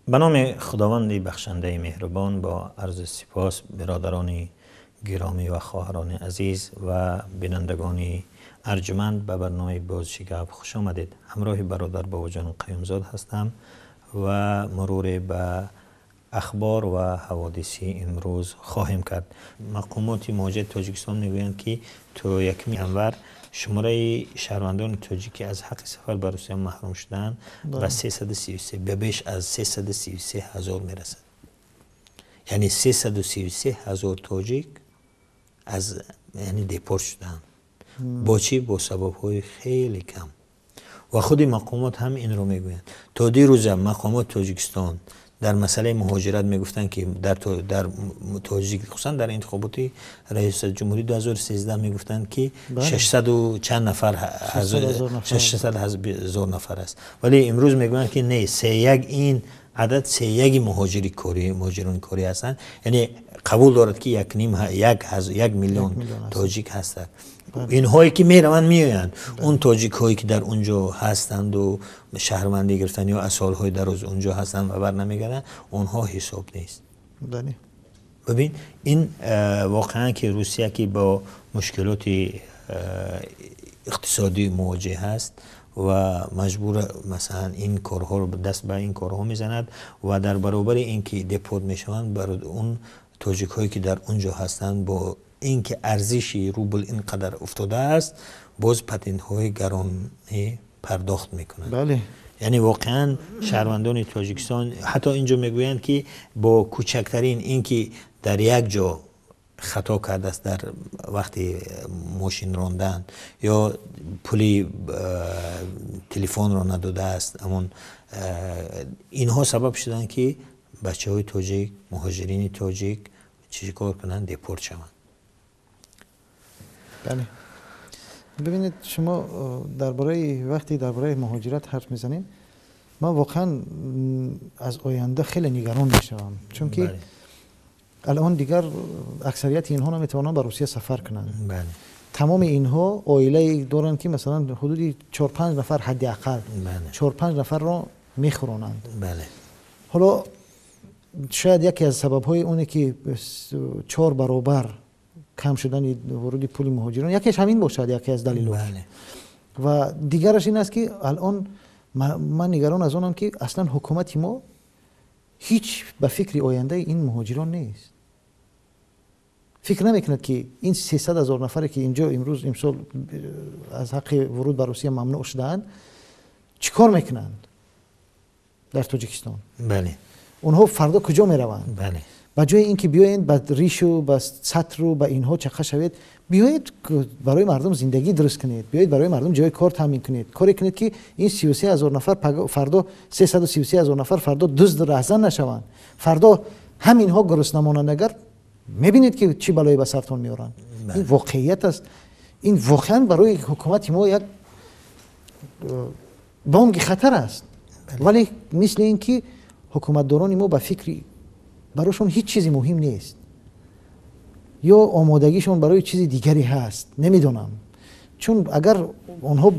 به نام خداوند بخشنده مهربان با عرض سپاس برادران گرامی و خواهران عزیز و بینندگان ارجمند به برنامه بازشگاف خوش آمدید. همراه برادر باباجان قیومزاد هستم و مرور به اخبار و حوادث امروز خواهیم کرد. مقامات موجه تاجیکستان میگویند که تا 1 ینور شماره شهروندان تاجیک از حق سفر به روسیه محروم شدن به 333 به بیش از 333 هزار میرسد. یعنی 333 هزار تاجیک از یعنی دیپورت شدن. با چی؟ با سبب های خیلی کم. و خود مقامات هم این رو میگویند. تا دیروز مقامات تاجیکستان در مسئله مهاجرت میگفتن که در تاجیک خصوصا در انتخابات رئیس جمهوری 2013 میگفتن که 600 و چند نفر 600 هزار نفر است، ولی امروز میگن که نه، این عدد 3 مهاجران کوری هستند. یعنی قبول دارد که 1 میلیون تاجیک هستند. اینهایی که میروند میآیند، اون تاجیک هایی که در اونجا هستند و شهروندی گرفتن یا سالهای دراز اونجا هستند و بر نمیگردند، اونها حساب نیست. ببین این واقعا که روسیه که با مشکلات اقتصادی مواجه هست و مجبور مثلا این کارها رو دست به این کارها میزند و در برابر اینکه دپورت میشوند برای اون تاجیک هایی که در اونجا هستند با اینکه ارزش روبل اینقدر افتاده است، باز پتنت های گرانی پرداخت میکنند. بله. یعنی واقعا شهروندان تاجیکستان حتی اینجا میگویند که با کوچکترین اینکه در یک جا خطا کرده است در وقتی ماشین راندن یا پلی تلفن را نداده است، اینها سبب شدن که بچه های تاجیک، مهاجرین تاجیک چی کار کنند؟ دیپورت شوند. بله. ببینید شما وقتی درباره مهاجرت حرف میزنیم، من واقعا از آینده خیلی نگران میشم، چون که الان دیگر اکثریت اینها نمیتوانند به روسیه سفر کنند. بله. تمام اینها عائله دارند که مثلا حدودی 4-5 نفر حداقل 4-5 نفر را میخورانند. بله. حالا شاید یکی از سبب‌های اونه که 4 برابر کم شدن ورود پول مهاجران، یکیش همین باشد، یکی از دلایل. بله. و دیگرش این است که الان من نگران از اونم که اصلا حکومت ما هیچ به فکر آینده این مهاجران نیست. فکر نمیکند که این 300,000 نفری که اینجا امسال از حق ورود به روسیه ممنوع شدند چیکار میکنند در تاجیکستان؟ بله. اونها فردا کجا میروند؟ بله. با جای اینکه بیایید با ریش و با سطر و با اینها چخه شوید، بیایید برای مردم زندگی درست کنید، بیایید برای مردم جای کار تامین کنید، کاری کنید که این 33,000 نفر فردا 333,000 نفر فردا دزد رهزن نشوند، فردا همینها گرسنه مانند. اگر میبینید که چی بلایی به سرتون میارن. این واقعیت است. این واقعا برای حکومت ما یک بانگ خطر است. ولی مثل اینکه حکومتداران ما به فکری برایشون هیچ چیزی مهم نیست یا آمادگیشون برای چیزی دیگری هست، نمیدونم. چون اگر اونها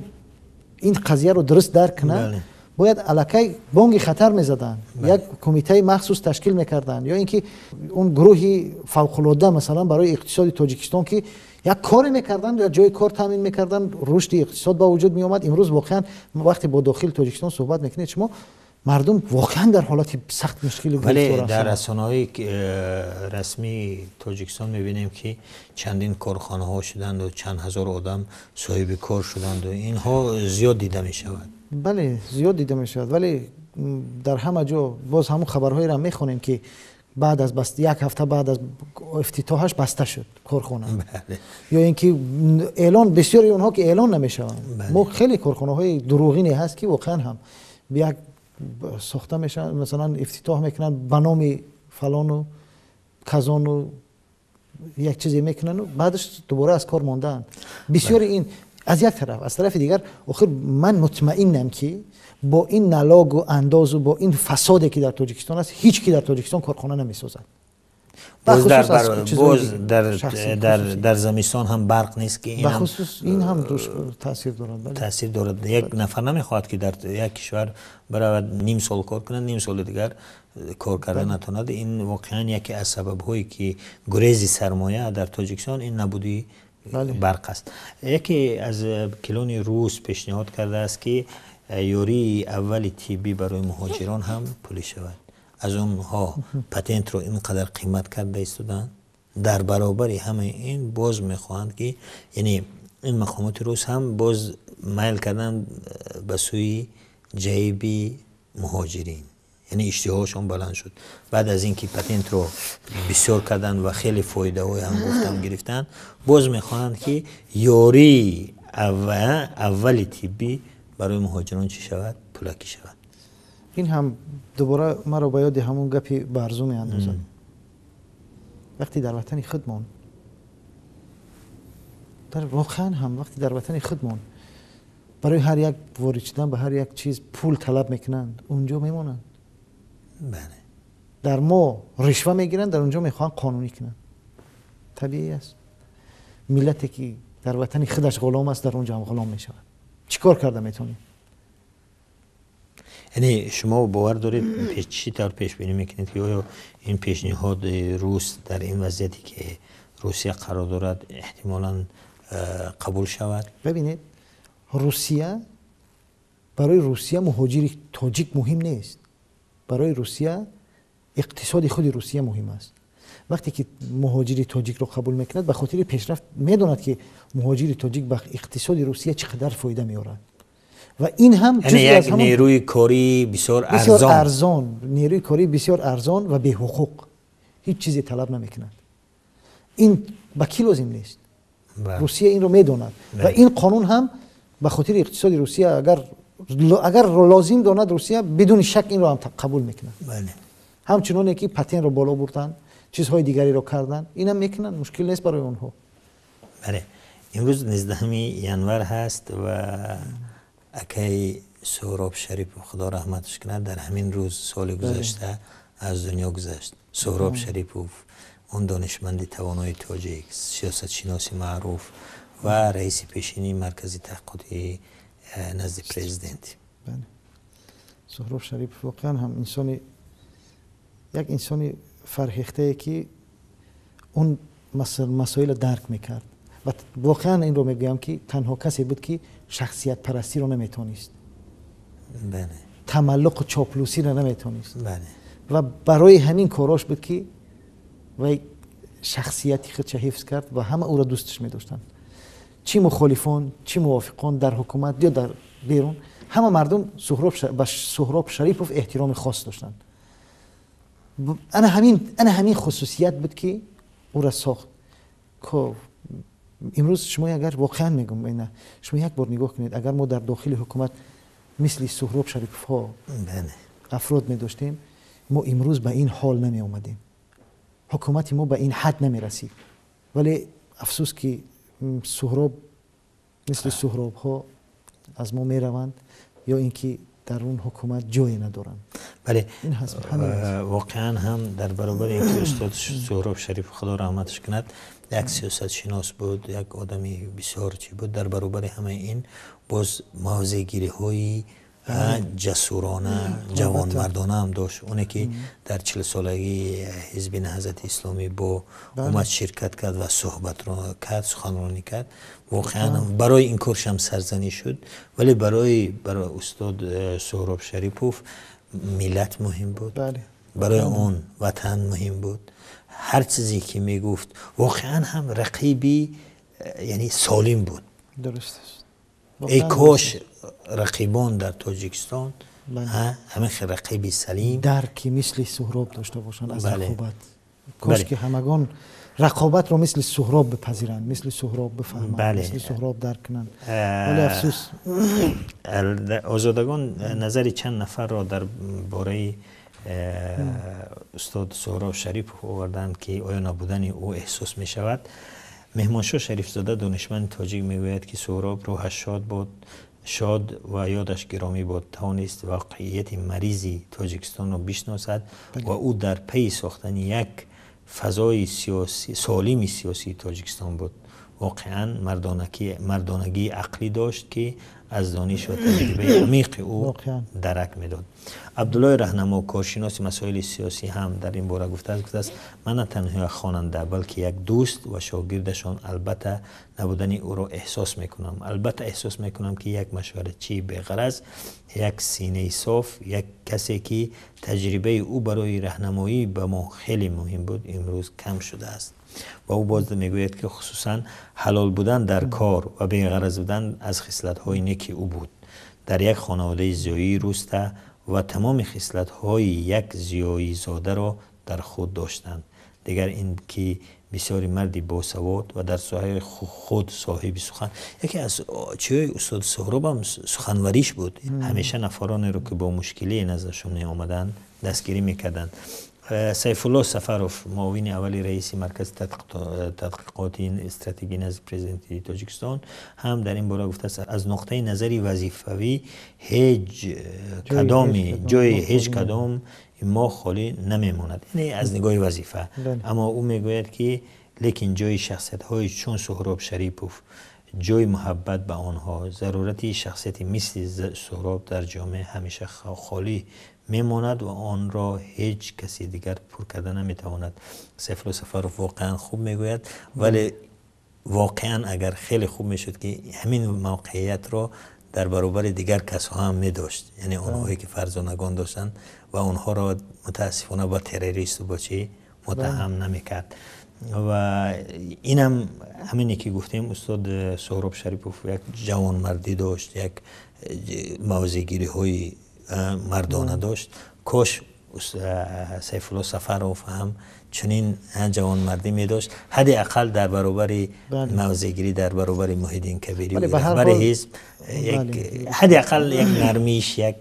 این قضیه رو درست درک کنن، باید الکی بانگ خطر میزدن، یک کمیته مخصوص تشکیل میکردن، یا اینکه اون گروهی فوق العاده مثلا برای اقتصاد تاجیکستان که یک کاری میکردن یا جای کار تامین میکردن، رشد اقتصاد با وجود می اومد. امروز واقعا وقتی با داخل تاجیکستان صحبت میکنید شما، مردم واقعا در حالت سخت مشکلی ولی در رسانه‌های رسمی تاجیکستان می‌بینیم که چندین کارخانه ها شدند و چند هزار آدم صاحب کار شدند و اینها زیاد دیده می‌شود. بله زیاد دیده می‌شود، ولی در همه جا باز همون خبرهایی را می‌خونیم که بعد از یک هفته بعد از افتتاحش بسته شد کارخانه. بله. یا اینکه اعلان بسیاری اونها که اعلان نمی‌شوند. ما خیلی کارخانه‌های دروغینی هست که واقعا هم یک ساخته میشن، مثلا افتتاح میکنن به نام فلان و کزان و یک چیزی میکنن و بعدش دوباره از کار ماندن. بسیاری این از یک طرف. از طرف دیگر آخر من مطمئنم که با این نلاگ و انداز و با این فسادی که در تاجیکستان است، هیچ کی در تاجیکستان کارخانه نمیسازد. باز بخصوص از چیزهای باز دیگه، شخصی در زمستان هم برق نیست که این هم بخصوص این هم تاثیر دارد. بله. تاثیر دارد. یک نفر نمیخواد که در یک کشور برای نیم سال کار کنه، نیم سال دیگر کار کردن نتواند. این واقعا یکی از سبب‌هایی که گریز سرمایه در تاجیکستان این نبودی برق است. یکی از کلون روس پیشنهاد کرده است که یوری اولی طبی برای مهاجران هم پولی شود. از اونها پتنت رو اینقدر قیمت کرده ایستادن، در برابری همه این باز میخواهند که یعنی این مقامات روس هم باز میل کردن به سوی جیبی مهاجرین، یعنی اشتهاشون بلند شد. بعد از اینکه پتنت رو بسیار کردن و خیلی فایده های هم گفتم گرفتن، باز میخواهند که یوری اولی طبی برای مهاجران چی شود؟ پولاکی شود. این هم دوباره ما رو به یاد همون گپی برزو می اندازد. وقتی در وطن خودمون واقعا هم وقتی در وطن خودمون برای هر یک وارد شدن به هر یک چیز پول طلب میکنند، اونجا میمونند. بله. در ما رشوه میگیرند، در اونجا میخوان قانونی کنند. طبیعی است. ملتی که در وطن خودش غلام است در اونجا هم غلام میشود. چیکار کرده میتونی؟ یعنی شما باور دارید چی طور پیش بینی میکنید که آیا این پیشنهاد روس در این وضعیتی که روسیه قرار دارد احتمالاً قبول شود؟ ببینید برای روسیه مهاجر تاجیک مهم نیست. برای روسیه اقتصاد خود روسیه مهم است. وقتی که مهاجر تاجیک رو قبول میکند به خاطر پیشرفت میداند که مهاجر تاجیک به اقتصاد روسیه چقدر فایده میآورد و این هم یعنی یک نیروی کاری بسیار ارزان، نیروی کاری بسیار ارزان و به حقوق، هیچ چیزی طلب نمیکند. این با کی لازم نیست. روسیه این رو میداند و این قانون هم به خاطر اقتصاد روسیه اگر لازم داند روسیه بدون شک این رو هم قبول میکند. بله. همچنانه که پتن رو بالا بردن، چیزهای دیگری رو کردن، اینم میکنن، مشکل نیست برای اونها. بله. امروز 19 ینور هست و اکی سهراب شریف خدا رحمتش کنه در همین روز سال گذشته از دنیا گذشت. سهراب شریپوف، اون دانشمند توانای تاجیک، سیاست شناس معروف و رئیس پیشینی مرکز تحقیقاتی نزد پرزیدنت. بله. سهراب شریف واقعا هم یک انسانی فرهیخته که اون مسائل درک میکرد و واقعا این رو میگم که تنها کسی بود که شخصیت پرستی رو نمیتونست. بله. تملق و چاپلوسی رو نمیتونست. بله. و برای همین کاراش بود که و شخصیتی خودش حفظ کرد و همه او را دوستش می‌داشتند. چی مخالفان، چی موافقان در حکومت یا در بیرون، همه مردم سهراب شریپوف احترام خاص داشتند. انا همین خصوصیت بود که او را ساخت. که امروز شما اگر واقعا میگم اینا، شما یک بار نگاه کنید، اگر ما در داخل حکومت مثل سهراب شریپوف ها افراد می داشتیم، ما امروز به این حال نمی اومدیم. حکومت ما به این حد نمی رسید. ولی افسوس که مثل سهراب ها از ما می روند یا اینکه در اون حکومت جایی ندارن. بله. این هست. واقعا هم در برابر اینکه استاد سهراب شریف خدا رحمتش کند یک سیاست شناس بود، یک آدمی بسیار چی بود، در برابر همه این باز موضع‌گیری های جسورانه جوانمردانه هم داشت. اونه که در 40 سالگی حزب نهضت اسلامی با اومد شرکت کرد و صحبت رو کرد، سخنرانی کرد. واقعا برای این کارش هم سرزنی شد، ولی برای استاد سهراب شریپوف ملت مهم بود. برای اون وطن مهم بود. هر چیزی که میگفت واقعا هم رقیبی یعنی سالم بود. درست است. ای کاش رقیبان در تاجیکستان همه رقیبی سلیم درکی مثل سهراب داشته باشند از رقابت. کاش که همگان رقابت رو مثل سهراب بپذیرند، مثل سهراب بفهمند، مثل سهراب درک کنند. ولی افسوس آزادگان نظری چند نفر را در باره استاد سهراب شریف آوردند که آیا نبودن او احساس می شود. مهمانشاه شریف زاده دانشمند تاجیک میگوید که سهراب روحش شاد و یادش گرامی بود، توانست واقعیت مریضی تاجیکستان را بشناسد و او در پی ساختن یک فضای سیاسی سالم سیاسی تاجیکستان بود. واقعا مردانگی عقلی داشت که از دانش و تجربه عمیق او درک میداد. عبدالله رهنما کارشناس مسائل سیاسی هم در این باره گفته است من نه تنها خواننده بلکه یک دوست و شاگردشان البته نبودن او را احساس میکنم. البته احساس میکنم که یک مشورتچی بی‌غرض، یک سینه صاف، یک کسی که تجربه او برای راهنمایی به ما خیلی مهم بود امروز کم شده است. و او باز میگوید که خصوصا حلال بودن در کار و بی‌غرض بودن از خصلت‌های نیک او بود. در یک خانواده زیایی روسته و تمام خصلت‌های یک زیایی زاده را در خود داشتند. دیگر این که بسیاری مردی باسواد و در ساحه خود صاحب سخن. یکی از چیزهای استاد سهراب هم سخنوریش بود. همیشه نفرانی رو که با مشکلی نزدشون می آمدن دستگیری میکردند. سیف الله سفروف معاون اولی رئیس مرکز تحقیقات استراتژی نزد پرزیدنت تاجیکستان هم در این باره گفته است از نقطه نظری وظیفوی هیچ کدام ما خالی نمیماند، یعنی از نگاه وظیفه. اما او میگوید که لیکن جای شخصیت های چون سهراب شریپوف، جای محبت به آنها، ضرورتی شخصیتی مثل سهراب در جامعه همیشه خالی میماند و آن را هیچ کسی دیگر پر کرده نمیتواند. سیف الله سفروف واقعا خوب میگوید، ولی واقعا اگر خیلی خوب میشد که همین موقعیت را در برابر دیگر کسها هم می داشت، یعنی اونهایی که فرزانگان داشتن و اونها را متاسفانه با تروریست و با چی متهم نمیکرد. و اینم همینی که گفتیم استاد سهراب شریپوف یک جوانمردی داشت، یک موضع‌گیری های مردانه داشت. کاش سیف الله سفروف هم چنین جوانمردی می داشت، حداقل در برابر موضع‌گیری، در برابر محیدین کبیری و رهبر حزب حداقل یک نرمیش یک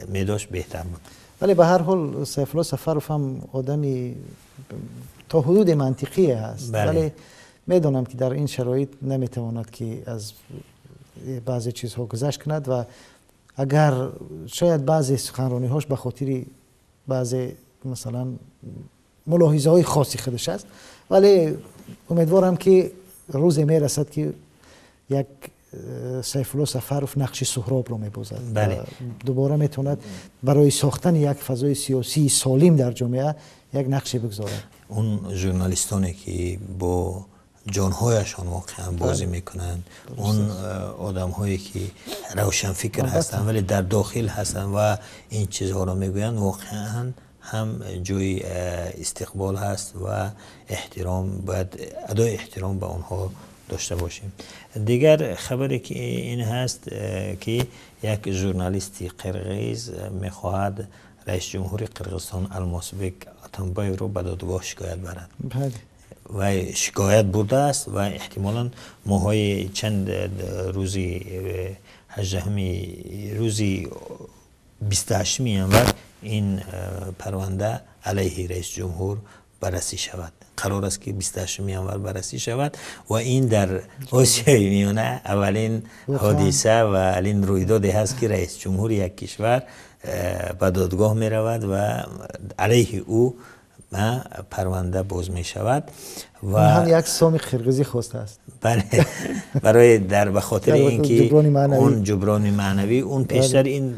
می داشت بهتر بود. ولی به هر حال سیف الله سفروف هم آدمی تا حدود منطقی است، ولی میدونم که در این شرایط نمیتواند که از بعضی چیزها گذشت کند و اگر شاید بعضی سخنرانی هاش به خاطر بعضی مثلا ملاحظه های خاصی خودش است، ولی امیدوارم که روزی میرسد که یک سیف الله سفروف نقش سهراب رو میبازد. دوباره میتوند برای ساختن یک فضای سیاسی سالم در جامعه یک نقشی بگذارد. اون ژورنالیستانی که با جانهایشان واقعا بازی میکنند، اون آدم هایی که روشن فکر هستند ولی در داخل هستند و این چیزها رو میگویند، واقعا هم جای استقبال هست و احترام، باید ادای احترام به آنها داشته باشیم. دیگر خبری که این هست که یک ژورنالیستی قرقیز میخواهد رئیس جمهوری قرقیزستان الماسبک اتامبایو رو به دادگاه شکایت برد و شکایت برده است و احتمالاً ماهای چند روزی 18 روزی 28 انور این پرونده علیه رئیس جمهور بررسی شود. قرار است که 28 انور بررسی شود و این در آسیای میانه اولین حادثه و اولین رویدادی هست که رئیس جمهور یک کشور به دادگاه می رود و علیه او پرونده باز می شود و هم یک سام قرقیزی خواسته است. بله، برای در به خاطر اینکه اون جبران معنوی اون پیشتر این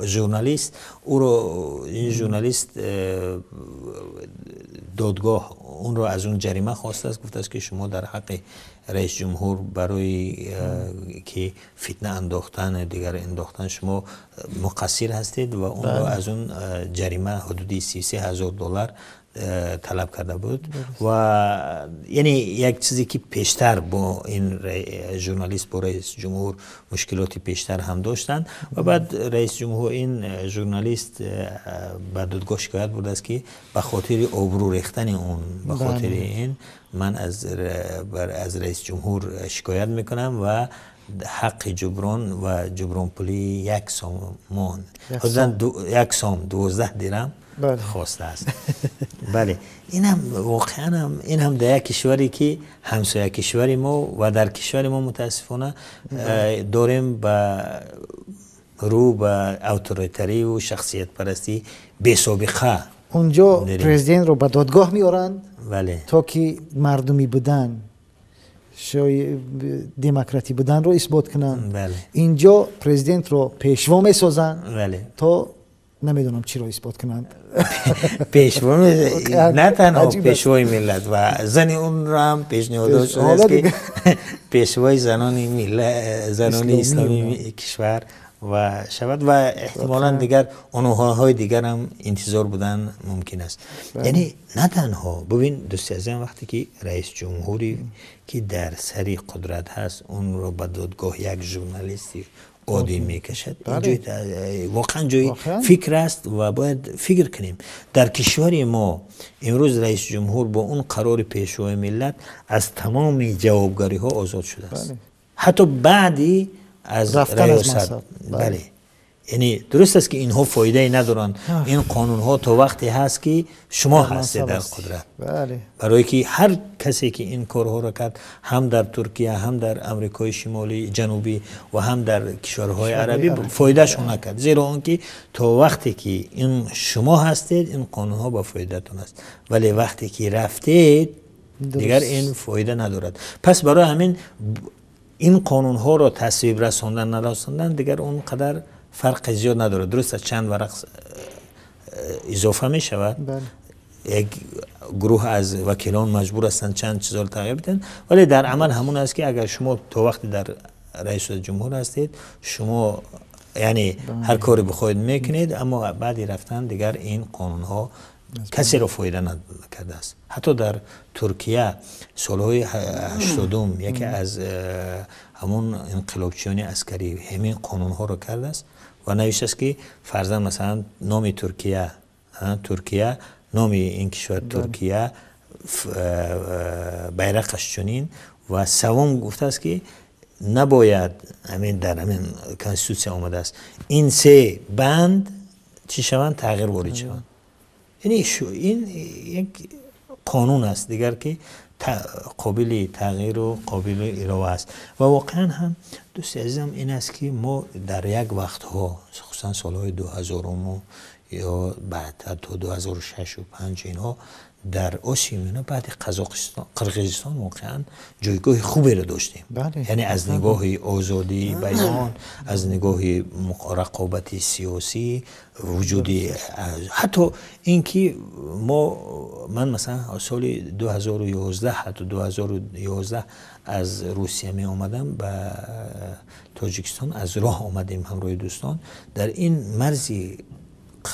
ژورنالیست او رو این ژورنالیست دادگاه اون رو از اون جریمه خواسته است، گفته است که شما در حق رئیس جمهور برای که فتنه انداختن دیگر انداختن شما مقصر هستید و اون رو از اون جریمه حدودی 33,000 دلار طلب کرده بود و یعنی یک چیزی که پیشتر با این ژورنالیست با رئیس جمهور مشکلاتی پیشتر هم داشتن و بعد رئیس جمهور این ژورنالیست به دادگاه شکایت برده است که به خاطر آبرو ریختن اون، به خاطر این من از رئیس جمهور شکایت میکنم و حق جبران و جبران پولی 1 سامان یک سام 12 درم خواسته است. بله، این هم واقعا این هم در یک کشوری که همسایه کشوری ما و در کشور ما متاسفانه داریم به اتوریتری و شخصیت پرستی بی سابقه اونجا پرزیدنت رو به دادگاه میارند بله تا که مردمی بودن شای دموکراتی بودن رو اثبات کنن. بله اینجا پرزیدنت رو پیشوا میسازن بله تا نمیدونم چی رو اثبات کنن. پیشوا نه تنها پیشوای ملت و زن اون را هم پیشنهاد شده است که پیشوای زنان ملت زنان اسلامی کشور و شود و احتمالاً دیگر عنوان‌های دیگر هم انتظار بودن ممکن است. یعنی نه تنها ببین دوستی عزیزم وقتی که رئیس جمهوری که در سری قدرت هست اون رو به دادگاه یک ژورنالیستی عادی میکشد واقعا جای فکر است و باید فکر کنیم. در کشور ما امروز رئیس جمهور با اون قرار پیشوای ملت از تمام جوابگاری ها آزاد شده است. حتی بعدی از ریاست. بله یعنی درست است که اینها فایده ای ندارن. این قانون ها تا وقتی هست که شما هستید در قدرت. بله. برای که هر کسی که این کارها را کرد هم در ترکیه هم در امریکای شمالی جنوبی و هم در کشورهای عربی فایدهش نکرد، زیرا آنکه تا وقتی که این شما هستید این قانون ها با فایدهتون است، ولی وقتی که رفتید دیگر این فایده ندارد. پس برای همین این قانون ها را تصویب رساندن نرساندن دیگر اونقدر فرق زیاد نداره. درست است چند ورق اضافه می شود. یک گروه از وکیلان مجبور هستند چند چیزا رو تغییر بدن، ولی در عمل همون است که اگر شما تا وقتی در رئیس جمهور هستید شما یعنی هر کاری بخواید میکنید، اما بعدی رفتن دیگر این قانون ها کسی رو فایده نکرده است. حتی در ترکیه سالهای 80 یکی از همون انقلابچیان عسکری همین قانون ها رو کرده است و نوشته است که فرضاً مثلا نام ترکیه نام این کشور ترکیه بیرقش چنین و سوم گفته است که نباید همین در همین کانستیتوسیون آمده است این سه بند چی شوند تغییر وارد شوند. یعنی این یک قانون است دیگر که قابل تغییر و قابل اجرا است و واقعا هم دوست عزیزم این است که ما در یک وقت ها خصوصا سالهای 2009 یا بعد تا 2006 و 5 اینها در آسیا میانه بعد قرقیزستان واقعا جایگاه خوبی رو داشتیم. یعنی از نگاه آزادی بیان، از نگاه رقابت سیاسی وجودی، حتی اینکه من مثلا سال 2011 حتی 2011 از روسیه می آمدم به تاجیکستان، از راه آمدیم همراه دوستان در این مرزی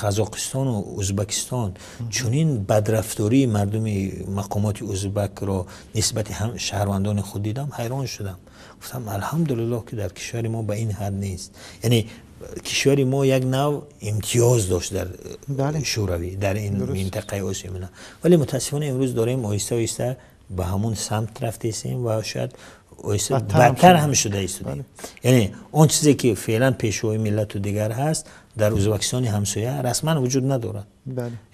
قزاقستان و ازبکستان چنین بدرفتاری مردم مقامات ازبک را نسبت هم شهروندان خود دیدم حیران شدم. گفتم الحمدلله که در کشور ما به این حد نیست. یعنی کشور ما یک نوع امتیاز داشت در شوروی در این منطقه آسیا میانه، ولی متاسفانه امروز داریم آهسته آهسته به همون سمت رفتیم و شاید بدتر هم شده ایستادیم. یعنی اون چیزی که فعلا پیشوای ملت و دیگر هست در ازبکستان همسایه رسما وجود ندارد.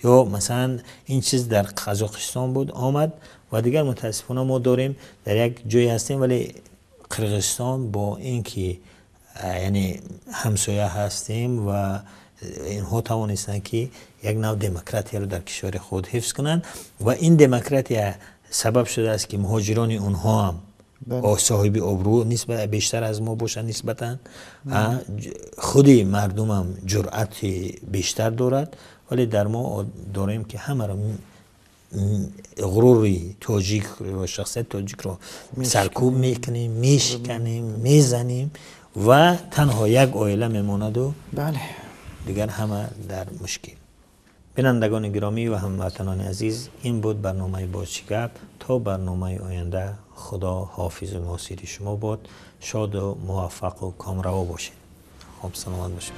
یا مثلا این چیز در قزاقستان بود آمد و دیگر متاسفانه ما داریم در یک جایی هستیم، ولی قرقیزستان با اینکه یعنی همسایه هستیم و اینها توانستند که یک نوع دموکراسی رو در کشور خود حفظ کنند و این دموکراسی سبب شده است که مهاجران اونها هم صاحب ابرو نسبت بیشتر از ما باشن، نسبتا خودی مردم هم جرأت بیشتر دارد، ولی در ما داریم که همه را غروری تاجیک و شخصیت تاجیک را سرکوب میکنیم، میشکنیم، میزنیم و تنها یک عائله میماند و دیگر همه در مشکل. بینندگان گرامی و هموطنان عزیز، این بود برنامه بازشگرد. تا برنامه آینده خدا حافظ و ناصر شما باد. شاد و موفق و کامروا باشید. خب سلامت باشید.